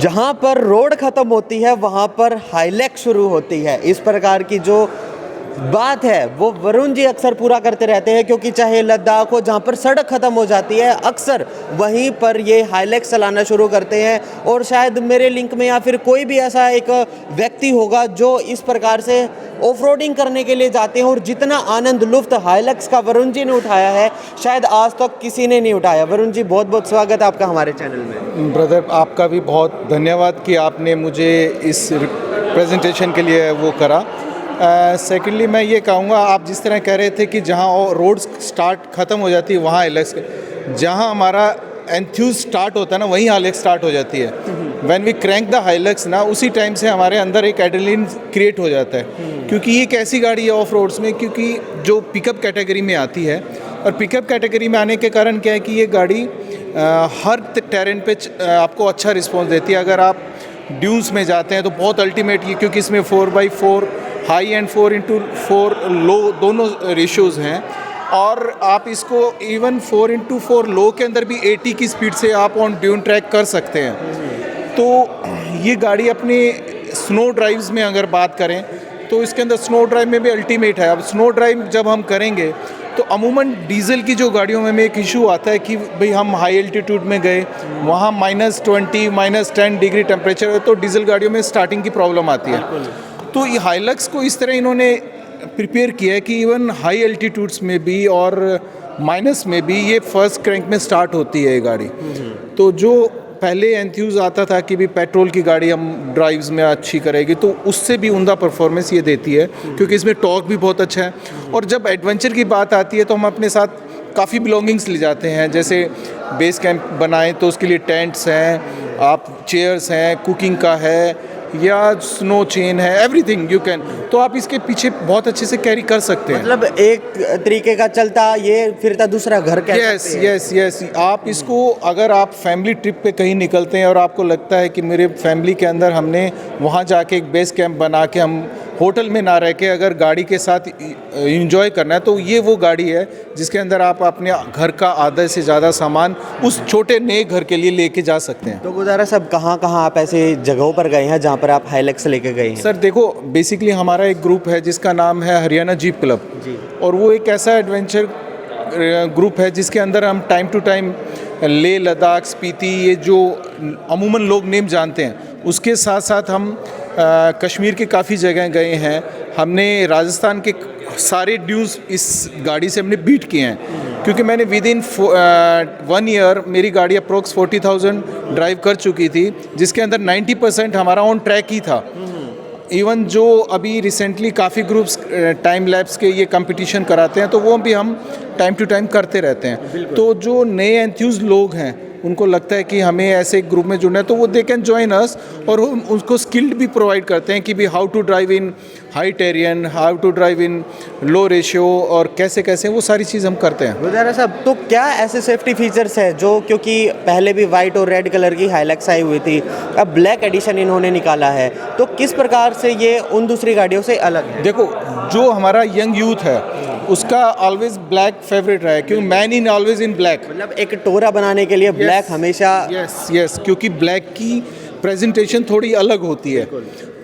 जहाँ पर रोड ख़त्म होती है वहाँ पर हाईलैक्स शुरू होती है। इस प्रकार की जो बात है वो वरुण जी अक्सर पूरा करते रहते हैं, क्योंकि चाहे लद्दाख हो जहाँ पर सड़क ख़त्म हो जाती है, अक्सर वहीं पर ये हाईलैक्स चलाना शुरू करते हैं। और शायद मेरे लिंक में या फिर कोई भी ऐसा एक व्यक्ति होगा जो इस प्रकार से ऑफ-रोडिंग करने के लिए जाते हैं, और जितना आनंद लुफ्त हाईलैक्स का वरुण जी ने उठाया है शायद आज तक किसी ने नहीं उठाया। वरुण जी, बहुत बहुत स्वागत है आपका हमारे चैनल में। ब्रदर, आपका भी बहुत धन्यवाद कि आपने मुझे इस प्रेजेंटेशन के लिए वो करा। सेकेंडली मैं ये कहूँगा, आप जिस तरह कह रहे थे कि जहाँ रोड स्टार्ट ख़त्म हो जाती है वहाँ हाईलैक्स, जहाँ हमारा एंथ्यूज स्टार्ट होता है ना वहीं हाईलैक्स स्टार्ट हो जाती है। When we crank the Hilux ना, उसी टाइम से हमारे अंदर एक एड्रेनलिन क्रिएट हो जाता है, क्योंकि ये एक ऐसी गाड़ी है ऑफ रोड्स में, क्योंकि जो पिकअप कैटेगरी में आती है, और पिकअप कैटेगरी में आने के कारण क्या है कि ये गाड़ी हर टेरेन पे आपको अच्छा रिस्पॉन्स देती है। अगर आप ड्यून्स में जाते हैं तो बहुत अल्टीमेट ये, क्योंकि इसमें 4x4 हाई एंड 4x4 लो दोनों रेशियोज़ हैं, और आप इसको इवन 4x4 लो के अंदर भी 80 की स्पीड से आप ऑन ड्यून ट्रैक कर सकते हैं। तो ये गाड़ी अपने स्नो ड्राइव्स में अगर बात करें तो इसके अंदर स्नो ड्राइव में भी अल्टीमेट है। अब स्नो ड्राइव जब हम करेंगे तो अमूमन डीजल की जो गाड़ियों में एक इशू आता है कि भाई हम हाई एल्टीट्यूड में गए, वहाँ -20 -10 डिग्री टेम्परेचर है, तो डीजल गाड़ियों में स्टार्टिंग की प्रॉब्लम आती है। तो ये हाईलैक्स को इस तरह इन्होंने प्रिपेयर किया है कि इवन हाई एल्टीट्यूड्स में भी और माइनस में भी ये फर्स्ट क्रैंक में स्टार्ट होती है ये गाड़ी। तो जो पहले एंथ्यूज आता था कि भी पेट्रोल की गाड़ी हम ड्राइव्स में अच्छी करेगी, तो उससे भी उम्दा परफॉर्मेंस ये देती है, क्योंकि इसमें टॉर्क भी बहुत अच्छा है। और जब एडवेंचर की बात आती है तो हम अपने साथ काफ़ी बिलोंगिंग्स ले जाते हैं, जैसे बेस कैंप बनाएं तो उसके लिए टेंट्स हैं, आप चेयर्स हैं, कुकिंग का है, या स्नो चेन है, एवरीथिंग यू कैन। तो आप इसके पीछे बहुत अच्छे से कैरी कर सकते हैं। मतलब एक तरीके का चलता ये फिरता दूसरा घर कह सकते हैं। यस। आप इसको, अगर आप फैमिली ट्रिप पे कहीं निकलते हैं और आपको लगता है कि मेरे फैमिली के अंदर हमने वहाँ जाके एक बेस कैंप बना के हम होटल में ना रह के अगर गाड़ी के साथ इंजॉय करना है, तो ये वो गाड़ी है जिसके अंदर आप अपने घर का आधा से ज़्यादा सामान उस छोटे नए घर के लिए लेके जा सकते हैं। तो गुजारा साहब, कहाँ आप ऐसे जगहों पर गए हैं जहाँ पर आप हाईलैक्स लेके गए हैं? सर देखो, बेसिकली हमारा एक ग्रुप है जिसका नाम है हरियाणा जीप क्लब, और वो एक ऐसा एडवेंचर ग्रुप है जिसके अंदर हम time to time Leh, Ladakh, Spiti, ये जो अमूमन लोग नेम जानते हैं, उसके साथ साथ हम कश्मीर की काफ़ी जगह गए हैं। हमने राजस्थान के सारे ड्यूज इस गाड़ी से हमने बीट किए हैं, क्योंकि मैंने विद इन 1 ईयर मेरी गाड़ी अप्रोक्स 40,000 ड्राइव कर चुकी थी, जिसके अंदर 90% हमारा ऑन ट्रैक ही था। इवन जो अभी रिसेंटली काफ़ी ग्रुप्स टाइम लैप्स के ये कंपटीशन कराते हैं, तो वो भी हम टाइम टू टाइम करते रहते हैं। तो जो नए एंथ्यूज लोग हैं उनको लगता है कि हमें ऐसे एक ग्रुप में जुड़ना है, तो वो दे कैन जॉइन अस, और हम उसको स्किल्ड भी प्रोवाइड करते हैं कि भी how to drive in high terrain, how to drive in low ratio, और कैसे कैसे वो सारी चीज़ हम करते हैं। गुजारा साहब, तो क्या ऐसे सेफ्टी फीचर्स है जो, क्योंकि पहले भी वाइट और रेड कलर की हाईलैक्स आई हुई थी, अब ब्लैक एडिशन इन्होंने निकाला है, तो किस प्रकार से ये उन दूसरी गाड़ियों से अलग है? देखो, जो हमारा यंग यूथ है उसका ऑलवेज ब्लैक फेवरेट रहा है, क्योंकि man in always in black. मतलब एक टोरा बनाने के लिए ब्लैक हमेशा। यस, क्योंकि ब्लैक की प्रेजेंटेशन थोड़ी अलग होती है,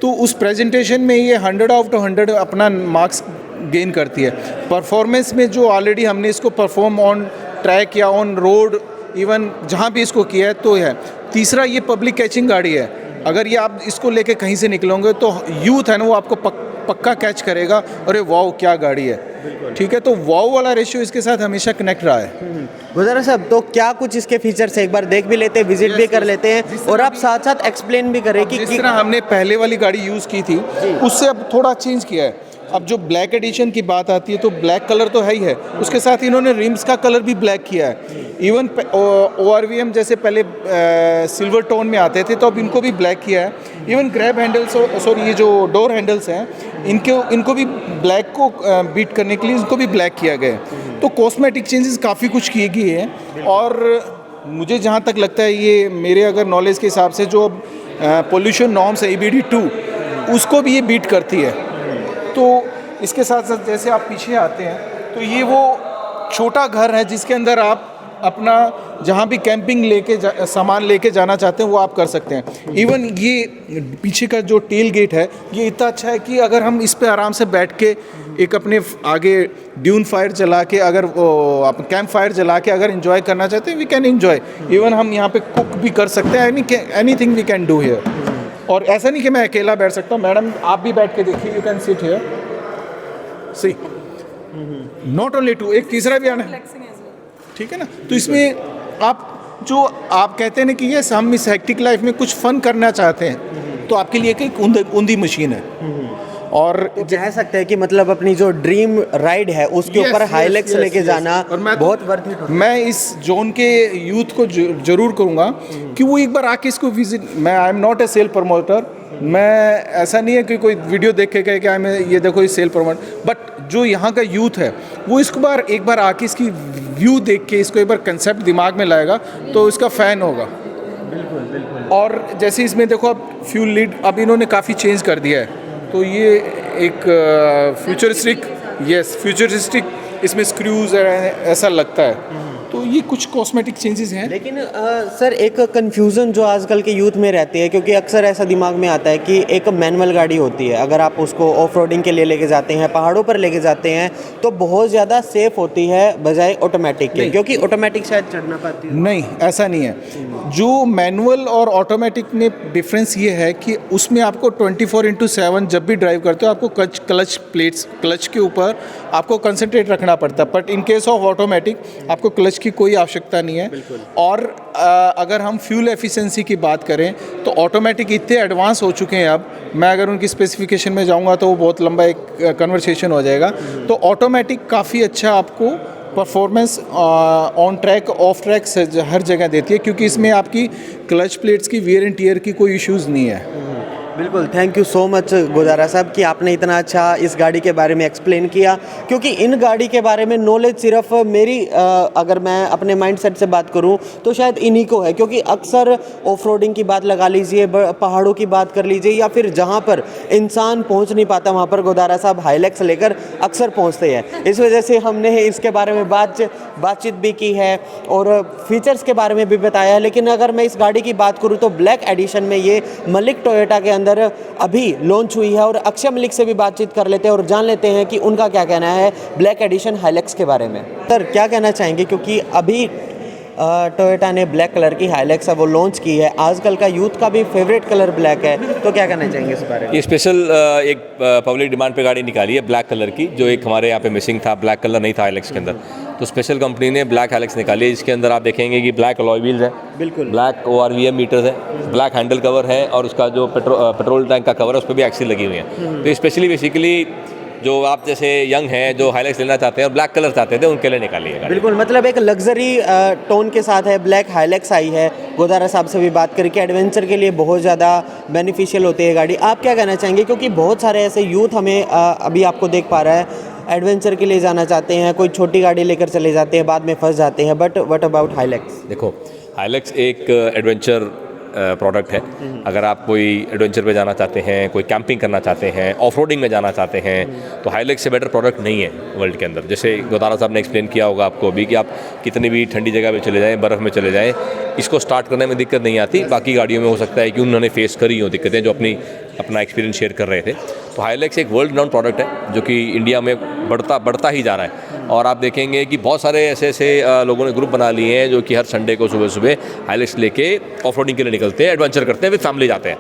तो उस प्रेजेंटेशन में ये 100 आउट ऑफ 100 अपना मार्क्स गेन करती है। परफॉर्मेंस में जो ऑलरेडी हमने इसको परफॉर्म ऑन ट्रैक या ऑन रोड, इवन जहाँ भी इसको किया है, तो है। तीसरा, ये पब्लिक कैचिंग गाड़ी है। अगर ये आप इसको लेके कहीं से निकलोगे तो यूथ है ना, वो आपको पक्का कैच करेगा, अरे वाओ क्या गाड़ी है। ठीक है, तो वाओ वाला रेशियो इसके साथ हमेशा कनेक्ट रहा है। गुजारा साहब, तो क्या कुछ इसके फीचर्स है, एक बार देख भी लेते हैं, विजिट भी कर लेते हैं, और आप साथ साथ एक्सप्लेन भी करें कि जिस तरह हमने पहले वाली गाड़ी यूज़ की थी उससे अब थोड़ा चेंज किया है। अब जो ब्लैक एडिशन की बात आती है तो ब्लैक कलर तो है ही है, उसके साथ इन्होंने रिम्स का कलर भी ब्लैक किया है। इवन ORVM जैसे पहले सिल्वर टोन में आते थे, तो अब इनको भी ब्लैक किया है। इवन ग्रैब हैंडल्स, सॉरी ये जो डोर हैंडल्स हैं, इनको भी ब्लैक को बीट करने के लिए इनको भी ब्लैक किया गया है। तो कॉस्मेटिक चेंजेस काफ़ी कुछ किए गए हैं, और मुझे जहाँ तक लगता है ये मेरे अगर नॉलेज के हिसाब से जो पोल्यूशन नॉर्म्स है EBD2, उसको भी ये बीट करती है। तो इसके साथ साथ जैसे आप पीछे आते हैं तो ये वो छोटा घर है जिसके अंदर आप अपना जहाँ भी कैंपिंग सामान लेके जाना चाहते हैं वो आप कर सकते हैं। इवन ये पीछे का जो टेल गेट है ये इतना अच्छा है कि अगर हम इस पे आराम से बैठ के एक अपने आगे ड्यून फायर जला के अगर आप कैंप फायर जला के अगर एंजॉय करना चाहते हैं वी कैन एंजॉय। इवन हम यहाँ पे कुक भी कर सकते हैं, anything we can do here. और ऐसा नहीं कि मैं अकेला बैठ सकता हूँ, मैडम आप भी बैठ के देखिए, you can sit here, see not only two, एक तीसरा भी आना है, ठीक है ना। तो इसमें आप कहते हैं ना कि यस हम इस हेक्टिक लाइफ में कुछ फन करना चाहते हैं, तो आपके लिए एक ऊंधी मशीन है। और कह सकते हैं कि मतलब अपनी जो ड्रीम राइड है उसके ऊपर हाइलेक्स लेके जाना और मैं बहुत वर्थ इट होता है। मैं इस जोन के यूथ को जरूर करूँगा कि वो एक बार आके इसको विजिट। मैं I am not a sale promoter, मैं ऐसा नहीं है कि कोई वीडियो देख के कहे कि मैं ये देखो इस सेल प्रमोट, बट जो यहाँ का यूथ है वो इसको एक बार आके इसकी व्यू देख के इसको एक बार कंसेप्ट दिमाग में लाएगा तो इसका फ़ैन होगा। बिल्कुल। और जैसे इसमें देखो अब फ्यूल लीड अब इन्होंने काफ़ी चेंज कर दिया है, तो ये एक फ्यूचरिस्टिक इसमें स्क्रूज ऐसा लगता है, तो ये कुछ कॉस्मेटिक चेंजेस हैं। लेकिन सर एक कन्फ्यूज़न जो आजकल के यूथ में रहती है, क्योंकि अक्सर ऐसा दिमाग में आता है कि एक मैनुअल गाड़ी होती है, अगर आप उसको ऑफ रोडिंग के लिए लेके जाते हैं, पहाड़ों पर लेके जाते हैं तो बहुत ज़्यादा सेफ होती है बजाय ऑटोमेटिक के, क्योंकि ऑटोमेटिक शायद चढ़ ना पाती है। नहीं, ऐसा नहीं है। जो मैनुअल और ऑटोमेटिक में डिफरेंस ये है कि उसमें आपको 24/7 जब भी ड्राइव करते हो आपको क्लच के ऊपर आपको कंसंट्रेट रखना पड़ता है, but in case of automatic आपको क्लच की कोई आवश्यकता नहीं है। और अगर हम फ्यूल एफिशिएंसी की बात करें तो ऑटोमेटिक इतने एडवांस हो चुके हैं अब, मैं अगर उनकी स्पेसिफिकेशन में जाऊंगा तो वो बहुत लंबा एक कन्वर्सेशन हो जाएगा। तो ऑटोमेटिक काफ़ी अच्छा आपको performance on track off track हर जगह देती है, क्योंकि इसमें आपकी क्लच प्लेट्स की वियर एंड टियर की कोई इश्यूज़ नहीं है। बिल्कुल, thank you so much Godara साहब कि आपने इतना अच्छा इस गाड़ी के बारे में एक्सप्लेन किया, क्योंकि इन गाड़ी के बारे में नॉलेज सिर्फ मेरी अगर मैं अपने माइंडसेट से बात करूं तो शायद इन्हीं को है, क्योंकि अक्सर ऑफ रोडिंग की बात लगा लीजिए, पहाड़ों की बात कर लीजिए, या फिर जहां पर इंसान पहुंच नहीं पाता वहां पर गोदारा साहब हाइलेक्स लेकर अक्सर पहुंचते हैं। इस वजह से हमने इसके बारे में बातचीत भी की है और फीचर्स के बारे में भी बताया है। लेकिन अगर मैं इस गाड़ी की बात करूँ तो ब्लैक एडिशन में ये मलिक टोयोटा के अंदर अभी लॉन्च हुई है, और अक्षय मलिक से भी बातचीत कर लेते हैं और जान लेते हैं कि उनका क्या कहना है ब्लैक एडिशन हाइलेक्स के बारे में। सर क्या कहना चाहेंगे, क्योंकि अभी टोयोटा ने ब्लैक कलर की हाइलेक्स वो लॉन्च की है, आजकल का यूथ का भी फेवरेट कलर ब्लैक है, तो क्या कहना चाहेंगे इस बारे में? ये स्पेशल एक पब्लिक डिमांड पे गाड़ी निकाली है ब्लैक कलर की, जो एक हमारे यहाँ पे मिसिंग था, ब्लैक कलर नहीं था हाइलेक्स के अंदर, तो स्पेशल कंपनी ने ब्लैक हाइलेक्स निकाली है। इसके अंदर आप देखेंगे कि ब्लैक अलॉय व्हील्स है, बिल्कुल ब्लैक ORVM मीटर्स है, ब्लैक हैंडल कवर है, और उसका जो पेट्रोल टैंक का कवर है उस पर भी एक्सिल लगी हुई है। तो स्पेशली बेसिकली जो आप जैसे यंग हैं जो हाइलेक्स लेना चाहते हैं और ब्लैक कलर चाहते थे उनके लिए निकाली है गाड़ी। बिल्कुल, मतलब एक लग्जरी टोन के साथ है ब्लैक हाइलेक्स आई है। गोदारा साहब से भी बात करके एडवेंचर के लिए बहुत ज़्यादा बेनिफिशियल होती है गाड़ी। आप क्या कहना चाहेंगे, क्योंकि बहुत सारे ऐसे यूथ हमें अभी आपको देख पा रहा है, एडवेंचर के लिए जाना चाहते हैं, कोई छोटी गाड़ी लेकर चले जाते हैं, बाद में फंस जाते हैं, बट व्हाट अबाउट हाइलेक्स? देखो, हाइलेक्स एक एडवेंचर प्रोडक्ट है। अगर आप कोई एडवेंचर पे जाना चाहते हैं, कोई कैंपिंग करना चाहते हैं, ऑफ रोडिंग में जाना चाहते हैं, तो हाइलेक्स से बेटर प्रोडक्ट नहीं है वर्ल्ड के अंदर। जैसे गोदारा साहब ने एक्सप्लेन किया होगा आपको अभी कि आप कितनी भी ठंडी जगह पे चले जाएं, बर्फ़ में चले जाएं, इसको स्टार्ट करने में दिक्कत नहीं आती। बाकी गाड़ियों में हो सकता है कि उन्होंने फेस करी हो दिक्कतें, जो अपना एक्सपीरियंस शेयर कर रहे थे। तो हाइलेक्स एक वर्ल्ड राउंड प्रोडक्ट है जो कि इंडिया में बढ़ता ही जा रहा है, और आप देखेंगे कि बहुत सारे ऐसे लोगों ने ग्रुप बना लिए हैं जो कि हर संडे को सुबह सुबह हाइलेक्स लेके ऑफ रोडिंग के लिए निकलते हैं, एडवेंचर करते हैं, विद फैमिली जाते हैं।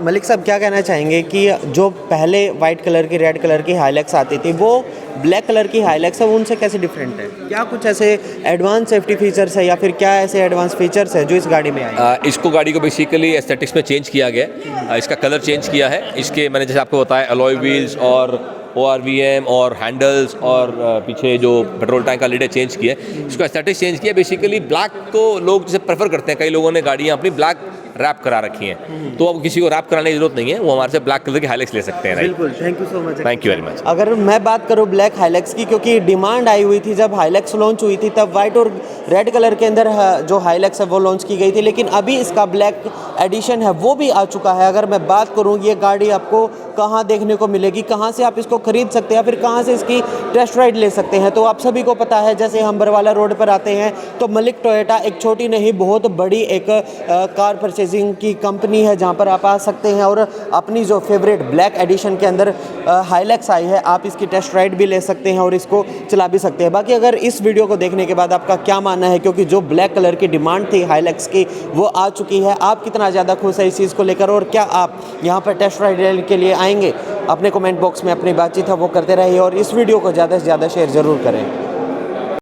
मलिक साहब क्या कहना चाहेंगे कि जो पहले वाइट कलर की रेड कलर की हाइलेक्स आती थी वो ब्लैक कलर की हाइलेक्स है, उनसे कैसे डिफरेंट है? क्या कुछ ऐसे एडवांस सेफ्टी फीचर्स है या फिर क्या ऐसे एडवांस फीचर्स है जो इस गाड़ी में आए? इसको गाड़ी को बेसिकली एस्थेटिक्स में चेंज किया गया है, इसका कलर चेंज किया है। इसके मैंने जैसे आपको बताया अलॉय व्हील्स और ORVM और हैंडल्स और पीछे जो पेट्रोल टैंक का लिड है चेंज किया है, इसको एस्थेटिक्स चेंज किया। बेसिकली ब्लैक को लोग जैसे प्रेफर करते हैं, कई लोगों ने गाड़ियाँ अपनी ब्लैक रैप करा रखी हैं, तो अब किसी को रैप कराने की जरूरत नहीं है, वो हमारे से ब्लैक कलर की हाइलैक्स ले सकते हैं। राइट, बिल्कुल, thank you so much. Thank you very much. अगर मैं बात करूं ब्लैक हाइलैक्स की, क्योंकि डिमांड आई हुई थी जब हाइलैक्स लॉन्च हुई थी, तब वाइट और रेड कलर के अंदर जो हाइलैक्स है वो लॉन्च की गई थी, लेकिन अभी इसका ब्लैक एडिशन है वो भी आ चुका है। अगर मैं बात करूं ये गाड़ी आपको कहाँ देखने को मिलेगी, कहाँ से आप इसको खरीद सकते हैं, फिर कहाँ से इसकी टेस्ट राइड ले सकते हैं, तो आप सभी को पता है, जैसे हम बरवाला रोड पर आते हैं तो मलिक टोयोटा एक छोटी नहीं बहुत बड़ी एक कार परचेजिंग की कंपनी है, जहाँ पर आप आ सकते हैं और अपनी जो फेवरेट ब्लैक एडिशन के अंदर हाइलैक्स आई है, आप इसकी टेस्ट राइड भी ले सकते हैं और इसको चला भी सकते हैं। बाकी अगर इस वीडियो को देखने के बाद आपका क्या मानना है, क्योंकि जो ब्लैक कलर की डिमांड थी हाइलैक्स की वो आ चुकी है, आप कितना ज़्यादा खुश है इस चीज़ को लेकर, और क्या आप यहाँ पर टेस्ट राइड के लिए आएंगे? अपने कमेंट बॉक्स में अपनी बातचीत है वो करते रहिए और इस वीडियो को ज़्यादा से ज़्यादा शेयर ज़रूर करें।